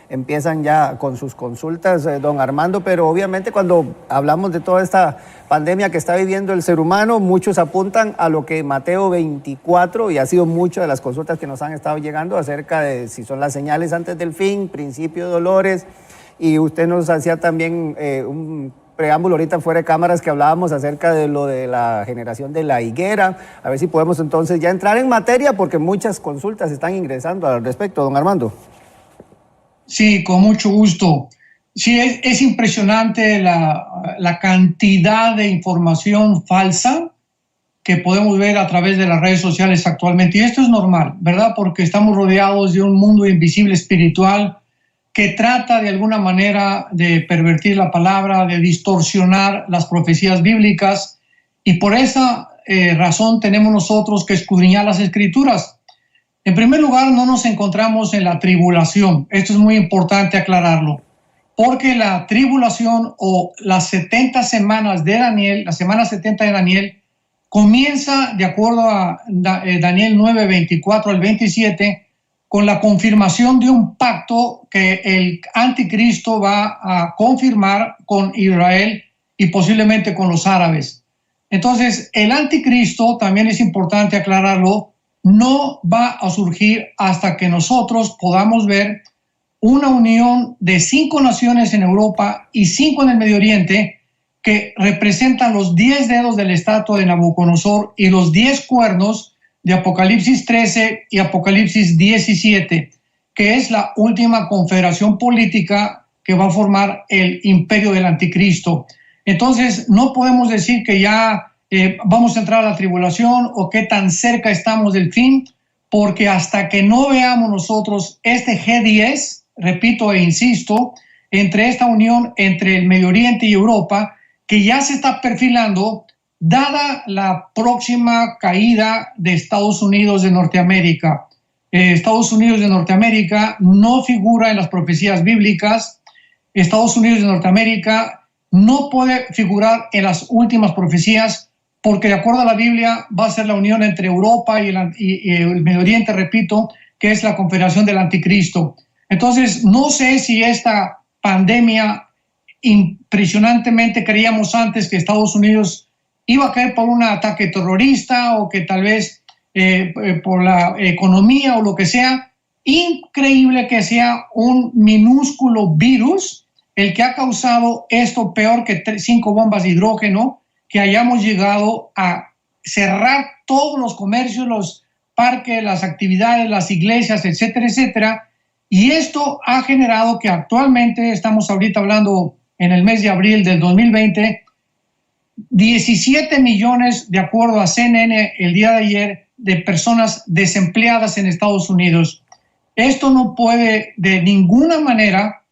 empiezan ya con sus consultas, don Armando, pero obviamente cuando hablamos de toda esta pandemia que está viviendo el ser humano, muchos apuntan a lo que Mateo 24, y ha sido muchas de las consultas que nos han estado llegando acerca de si son las señales antes del fin, principio de dolores, y usted nos hacía también un preámbulo ahorita fuera de cámaras que hablábamos acerca de lo de la generación de la higuera. A ver si podemos entonces ya entrar en materia, porque muchas consultas están ingresando al respecto, don Armando. Sí, con mucho gusto. Sí, es impresionante la cantidad de información falsa que podemos ver a través de las redes sociales actualmente. Y esto es normal, ¿verdad? Porque estamos rodeados de un mundo invisible espiritual que trata de alguna manera de pervertir la palabra, de distorsionar las profecías bíblicas, y por esa razón tenemos nosotros que escudriñar las Escrituras. En primer lugar, no nos encontramos en la tribulación. Esto es muy importante aclararlo, porque la tribulación o las 70 semanas de Daniel, la semana 70 de Daniel, comienza, de acuerdo a Daniel 9, 24 al 27, con la confirmación de un pacto que el anticristo va a confirmar con Israel y posiblemente con los árabes. Entonces, el anticristo, también es importante aclararlo, no va a surgir hasta que nosotros podamos ver una unión de 5 naciones en Europa y 5 en el Medio Oriente, que representan los 10 dedos de la estatua de Nabucodonosor y los 10 cuernos de Apocalipsis 13 y Apocalipsis 17, que es la última confederación política que va a formar el imperio del anticristo. Entonces, no podemos decir que ya vamos a entrar a la tribulación o qué tan cerca estamos del fin, porque hasta que no veamos nosotros este G10, repito e insisto, entre esta unión entre el Medio Oriente y Europa, que ya se está perfilando, dada la próxima caída de Estados Unidos de Norteamérica. Estados Unidos de Norteamérica no figura en las profecías bíblicas. Estados Unidos de Norteamérica no puede figurar en las últimas profecías, porque de acuerdo a la Biblia va a ser la unión entre Europa y el Medio Oriente, repito, que es la confederación del anticristo. Entonces, no sé si esta pandemia, impresionantemente creíamos antes que Estados Unidos iba a caer por un ataque terrorista o que tal vez por la economía o lo que sea. Increíble que sea un minúsculo virus el que ha causado esto peor que 5 bombas de hidrógeno, que hayamos llegado a cerrar todos los comercios, los parques, las actividades, las iglesias, etcétera, etcétera. Y esto ha generado que actualmente, estamos ahorita hablando en el mes de abril del 2020, 17 millones, de acuerdo a CNN el día de ayer, de personas desempleadas en Estados Unidos. Esto no puede de ninguna manera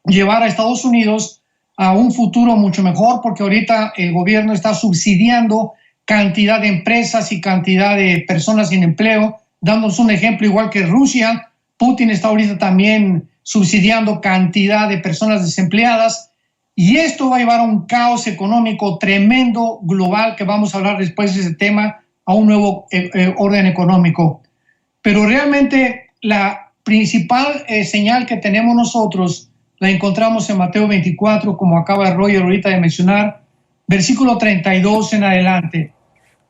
llevar a Estados Unidos a un futuro mucho mejor, porque ahorita el gobierno está subsidiando cantidad de empresas y cantidad de personas sin empleo, dándonos un ejemplo igual que Rusia. Putin está ahorita también subsidiando cantidad de personas desempleadas, y esto va a llevar a un caos económico tremendo, global, que vamos a hablar después de ese tema, a un nuevo orden económico. Pero realmente la principal señal que tenemos nosotros la encontramos en Mateo 24, como acaba Roger ahorita de mencionar, versículo 32 en adelante.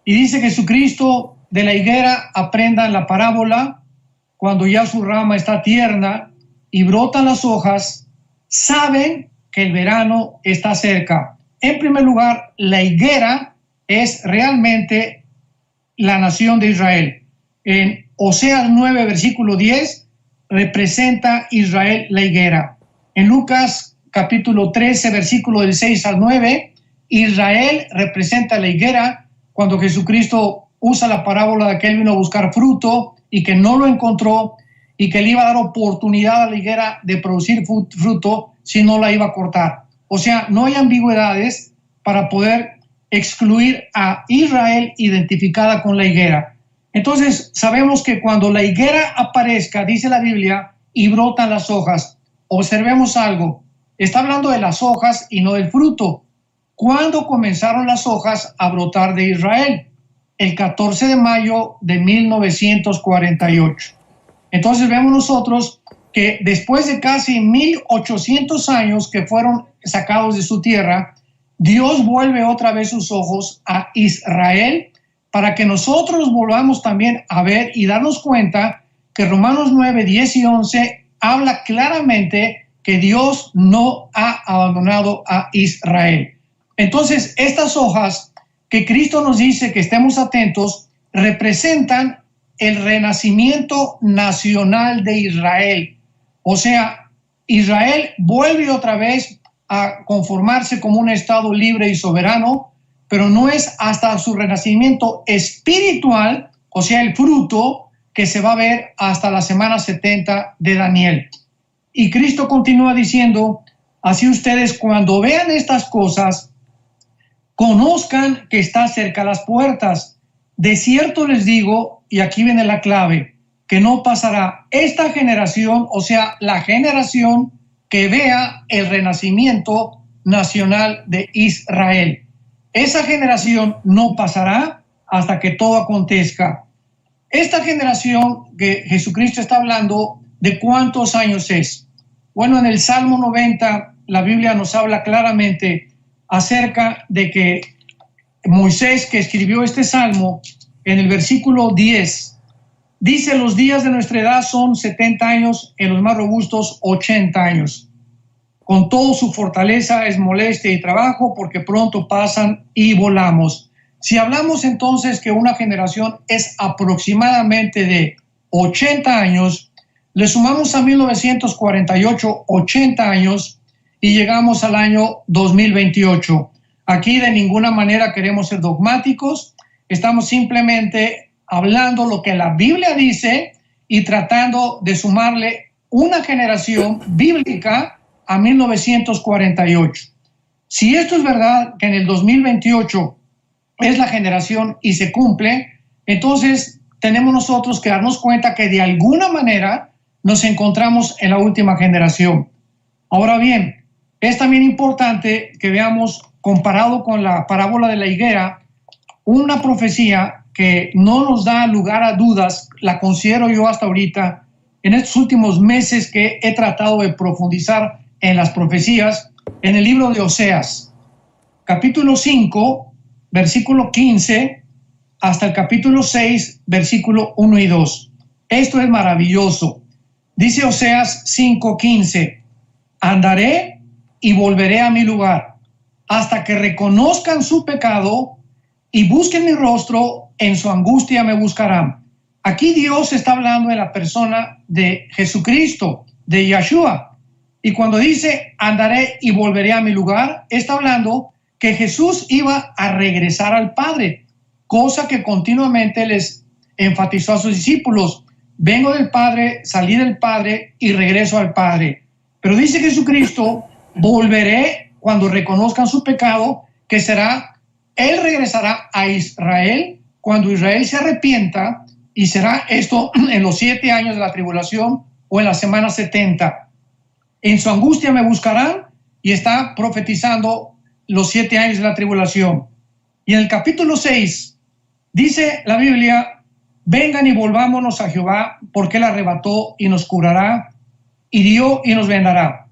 Y dice: Jesucristo, de la higuera aprendan la parábola, cuando ya su rama está tierna y brotan las hojas, saben que el verano está cerca. En primer lugar, la higuera es realmente la nación de Israel. En Oseas 9, versículo 10, representa Israel la higuera. En Lucas capítulo 13, versículo del 6 al 9, Israel representa la higuera, cuando Jesucristo usa la parábola de que él vino a buscar fruto y que no lo encontró, y que le iba a dar oportunidad a la higuera de producir fruto si no la iba a cortar. O sea, no hay ambigüedades para poder excluir a Israel identificada con la higuera. Entonces, sabemos que cuando la higuera aparezca, dice la Biblia, y brotan las hojas, observemos algo, está hablando de las hojas y no del fruto. ¿Cuándo comenzaron las hojas a brotar de Israel? El 14 de mayo de 1948. Entonces vemos nosotros que después de casi 1800 años que fueron sacados de su tierra, Dios vuelve otra vez sus ojos a Israel para que nosotros volvamos también a ver y darnos cuenta que Romanos 9, 10 y 11 habla claramente que Dios no ha abandonado a Israel. Entonces, estas hojas que Cristo nos dice que estemos atentos representan el renacimiento nacional de Israel. O sea, Israel vuelve otra vez a conformarse como un estado libre y soberano, pero no es hasta su renacimiento espiritual, o sea, el fruto que se va a ver hasta la semana 70 de Daniel. Y Cristo continúa diciendo, así ustedes cuando vean estas cosas, conozcan que está cerca las puertas. De cierto les digo, y aquí viene la clave, que no pasará esta generación, o sea, la generación que vea el renacimiento nacional de Israel. Esa generación no pasará hasta que todo acontezca. Esta generación que Jesucristo está hablando, ¿de cuántos años es? Bueno, en el Salmo 90, la Biblia nos habla claramente acerca de que Moisés, que escribió este Salmo, en el versículo 10, dice, los días de nuestra edad son 70 años, en los más robustos 80 años. Con todo su fortaleza es molestia y trabajo, porque pronto pasan y volamos. Si hablamos entonces que una generación es aproximadamente de 80 años, le sumamos a 1948 80 años y llegamos al año 2028. Aquí de ninguna manera queremos ser dogmáticos, estamos simplemente hablando lo que la Biblia dice y tratando de sumarle una generación bíblica a 1948. Si esto es verdad, que en el 2028 es la generación y se cumple, entonces tenemos nosotros que darnos cuenta que de alguna manera nos encontramos en la última generación. Ahora bien, es también importante que veamos, comparado con la parábola de la higuera, una profecía que no nos da lugar a dudas, la considero yo hasta ahorita, en estos últimos meses que he tratado de profundizar en las profecías, en el libro de Oseas, capítulo 5, versículo 15, hasta el capítulo 6, versículo 1 y 2. Esto es maravilloso. Dice Oseas 5:15, andaré y volveré a mi lugar, hasta que reconozcan su pecado y busquen mi rostro, en su angustia me buscarán. Aquí Dios está hablando de la persona de Jesucristo, de Yeshua. Y cuando dice andaré y volveré a mi lugar, está hablando que Jesús iba a regresar al Padre, cosa que continuamente les enfatizó a sus discípulos. Vengo del Padre, salí del Padre y regreso al Padre. Pero dice Jesucristo, volveré cuando reconozcan su pecado, que será, Él regresará a Israel cuando Israel se arrepienta, y será esto en los 7 años de la tribulación o en la semana 70. En su angustia me buscarán, y está profetizando los 7 años de la tribulación. Y en el capítulo 6 dice la Biblia, vengan y volvámonos a Jehová, porque Él arrebató y nos curará, hirió y nos vendará.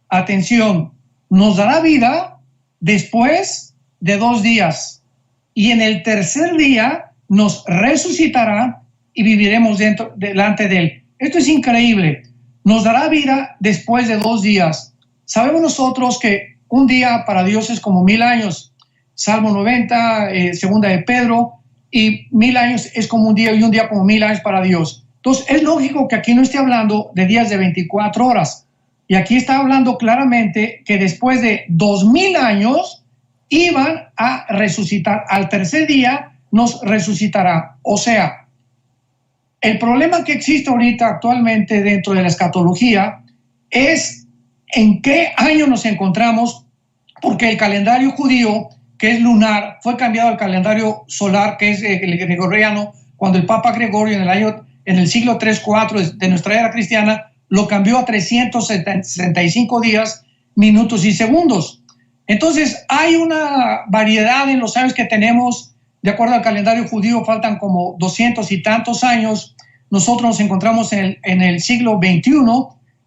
Atención, nos dará vida después de 2 días, y en el tercer día nos resucitará y viviremos delante de Él. Esto es increíble. Nos dará vida después de 2 días. Sabemos nosotros que un día para Dios es como 1000 años. Salmo 90, segunda de Pedro, y 1000 años es como un día, y un día como 1000 años para Dios. Entonces es lógico que aquí no esté hablando de días de 24 horas. Y aquí está hablando claramente que después de 2000 años iban a resucitar. Al tercer día nos resucitará. O sea, el problema que existe ahorita actualmente dentro de la escatología es en qué año nos encontramos, porque el calendario judío, que es lunar, fue cambiado al calendario solar, que es el gregoriano, cuando el Papa Gregorio en el siglo 3-4 de nuestra era cristiana lo cambió a 365 días, minutos y segundos. Entonces hay una variedad en los años que tenemos. De acuerdo al calendario judío faltan como 200 y tantos años. Nosotros nos encontramos en el siglo XXI,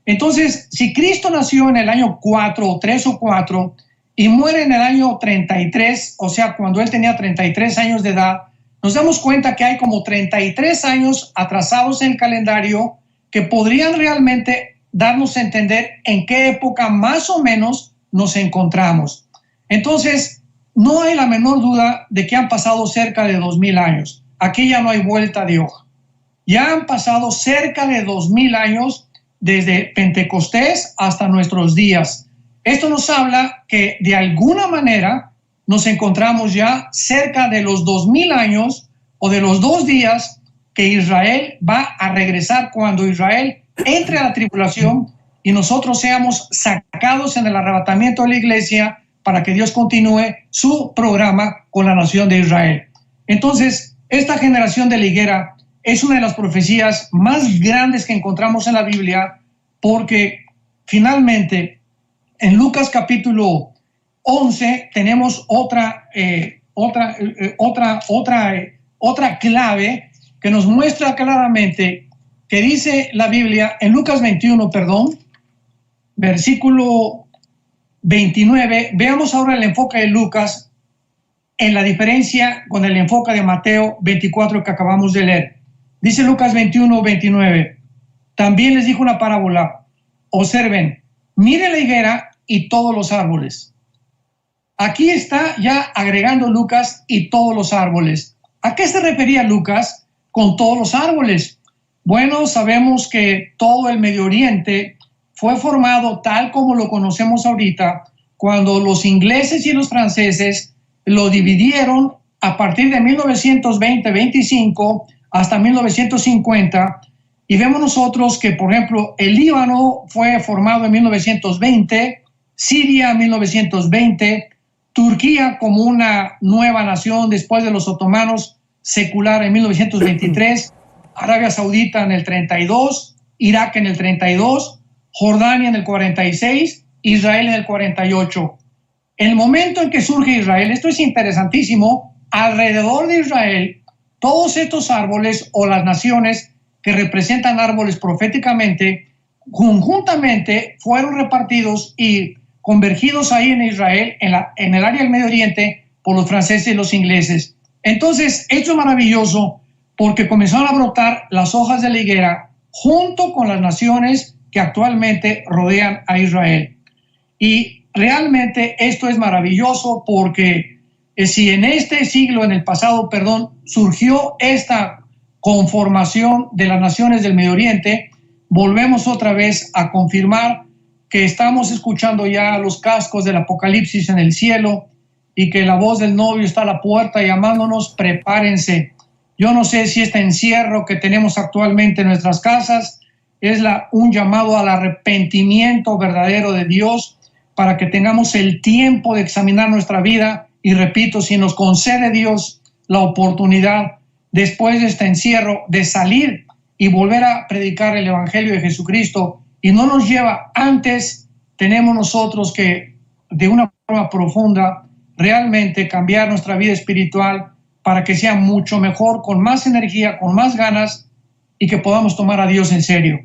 Entonces, si Cristo nació en el año 4 o 3 o 4 y muere en el año 33, o sea, cuando él tenía 33 años de edad, nos damos cuenta que hay como 33 años atrasados en el calendario que podrían realmente darnos a entender en qué época más o menos nos encontramos. Entonces, no hay la menor duda de que han pasado cerca de 2000 años. Aquí ya no hay vuelta de hoja. Ya han pasado cerca de 2000 años desde Pentecostés hasta nuestros días. Esto nos habla que de alguna manera nos encontramos ya cerca de los 2000 años o de los 2 días que Israel va a regresar cuando Israel entre a la tribulación y nosotros seamos sacados en el arrebatamiento de la iglesia para que Dios continúe su programa con la nación de Israel. Entonces, esta generación de la higuera es una de las profecías más grandes que encontramos en la Biblia, porque finalmente en Lucas capítulo 11 tenemos otra clave que nos muestra claramente que dice la Biblia en Lucas 21, versículo 29. Veamos ahora el enfoque de Lucas en la diferencia con el enfoque de Mateo 24 que acabamos de leer. Dice Lucas 21, 29. También les dijo una parábola. Observen, miren la higuera y todos los árboles. Aquí está ya agregando Lucas y todos los árboles. ¿A qué se refería Lucas con todos los árboles? Bueno, sabemos que todo el Medio Oriente fue formado tal como lo conocemos ahorita cuando los ingleses y los franceses lo dividieron a partir de 1920-25 hasta 1950, y vemos nosotros que, por ejemplo, el Líbano fue formado en 1920, Siria en 1920, Turquía como una nueva nación después de los otomanos secular en 1923, Arabia Saudita en el 32, Irak en el 32, Jordania en el 46, Israel en el 48. El momento en que surge Israel, esto es interesantísimo, alrededor de Israel, todos estos árboles o las naciones que representan árboles proféticamente, conjuntamente fueron repartidos y convergidos ahí en Israel, en el área del Medio Oriente, por los franceses y los ingleses. Entonces, esto es maravilloso porque comenzaron a brotar las hojas de la higuera junto con las naciones que actualmente rodean a Israel. Y realmente esto es maravilloso porque si en este siglo, en el pasado, surgió esta conformación de las naciones del Medio Oriente, volvemos otra vez a confirmar que estamos escuchando ya los cascos del Apocalipsis en el cielo y que la voz del novio está a la puerta llamándonos, prepárense. Yo no sé si este encierro que tenemos actualmente en nuestras casas es un llamado al arrepentimiento verdadero de Dios para que tengamos el tiempo de examinar nuestra vida. Y repito, si nos concede Dios la oportunidad después de este encierro de salir y volver a predicar el Evangelio de Jesucristo y no nos lleva antes, tenemos nosotros que de una forma profunda realmente cambiar nuestra vida espiritual para que sea mucho mejor, con más energía, con más ganas y que podamos tomar a Dios en serio.